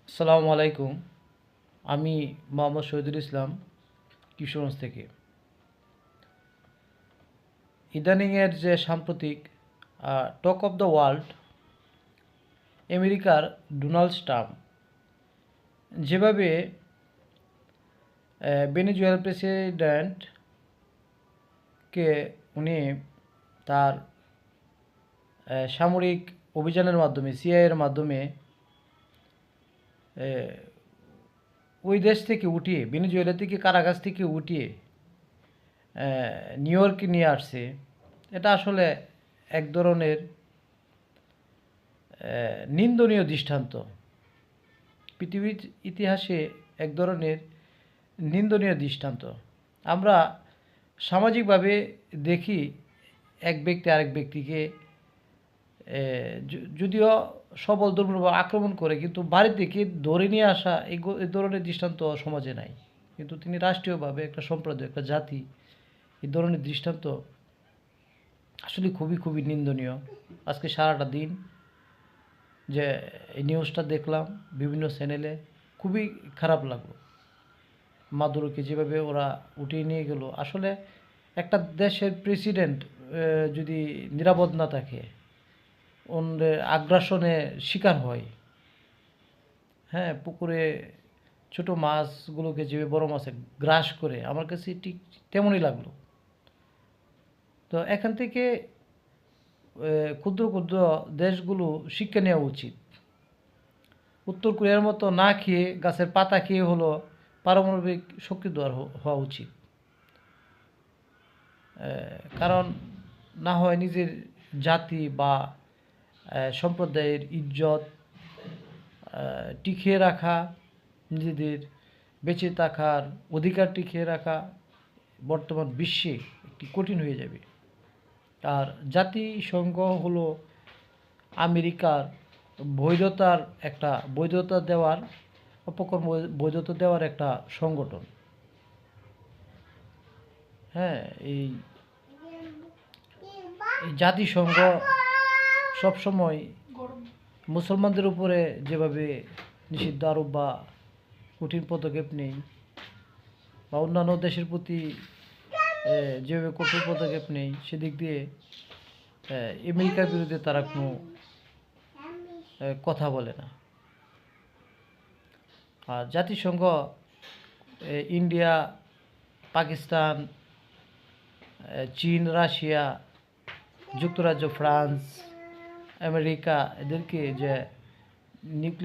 আসসালামু আলাইকুম। আমি মোহাম্মদ শহীদুল ইসলাম, কিশোরগঞ্জ থেকে। ইদানিংয়ের যে সাম্প্রতিক টক অফ দ্য ওয়ার্ল্ড, আমেরিকার ডোনাল্ড ট্রাম্প যেভাবে ভেনেজুয়েলার প্রেসিডেন্টকে উনি তার সামরিক অভিযানের মাধ্যমে, সিআইএর মাধ্যমে ওই দেশ থেকে উঠিয়ে, ভেনেজুয়েলা থেকে, কারাগাস থেকে উঠিয়ে নিউ ইয়র্কে নিয়ে আসছে। এটা আসলে এক ধরনের নিন্দনীয় দৃষ্টান্ত। পৃথিবীর ইতিহাসে এক ধরনের নিন্দনীয় দৃষ্টান্ত। আমরা সামাজিকভাবে দেখি এক ব্যক্তি আরেক ব্যক্তিকে যদিও সবল দুর্বলভাবে আক্রমণ করে, কিন্তু বাড়ি থেকে ধরে নিয়ে আসা এই ধরনের দৃষ্টান্ত সমাজে নাই। কিন্তু তিনি রাষ্ট্রীয়ভাবে একটা সম্প্রদায়, একটা জাতি, এই ধরনের দৃষ্টান্ত আসলে খুবই খুবই নিন্দনীয়। আজকে সারাটা দিন যে এই নিউজটা দেখলাম বিভিন্ন চ্যানেলে, খুবই খারাপ লাগলো। মাদুরোকে যেভাবে ওরা উঠিয়ে নিয়ে গেল, আসলে একটা দেশের প্রেসিডেন্ট যদি নিরাপদ না থাকে, অন্যের আগ্রাসনে শিকার হয়, হ্যাঁ, পুকুরে ছোট মাছগুলোকে যেভাবে বড় মাছে গ্রাস করে, আমার কাছে ঠিক তেমনই লাগলো। তো এখান থেকে ক্ষুদ্র ক্ষুদ্র দেশগুলো শিক্ষা নেওয়া উচিত। উত্তর কোরিয়ার মতো না খেয়ে, গাছের পাতা খেয়ে হলো পারমাণবিক শক্তিধর হওয়া উচিত। কারণ না হয় নিজের জাতি বা সম্প্রদায়ের ইজ্জত টিকিয়ে রাখা, নিজেদের বেঁচে থাকার অধিকার টিকিয়ে রাখা বর্তমান বিশ্বে একটি কঠিন হয়ে যাবে। আর জাতিসংঘ হলো আমেরিকার বৈধতা দেওয়ার বৈধতা দেওয়ার একটা সংগঠন। হ্যাঁ, এই জাতিসংঘ সবসময় মুসলমানদের উপরে যেভাবে নিষিদ্ধ আরোপ বা কঠিন পদক্ষেপ নেই, বা অন্যান্য দেশের প্রতি যেভাবে কঠোর পদক্ষেপ নেই, সেদিক দিয়ে আমেরিকার বিরুদ্ধে তারা কোনো কথা বলে না। আর জাতিসংঘ ইন্ডিয়া, পাকিস্তান, চীন, রাশিয়া, যুক্তরাজ্য, ফ্রান্স, আমেরিকা এদেরকে যে নিউক্লিয়ার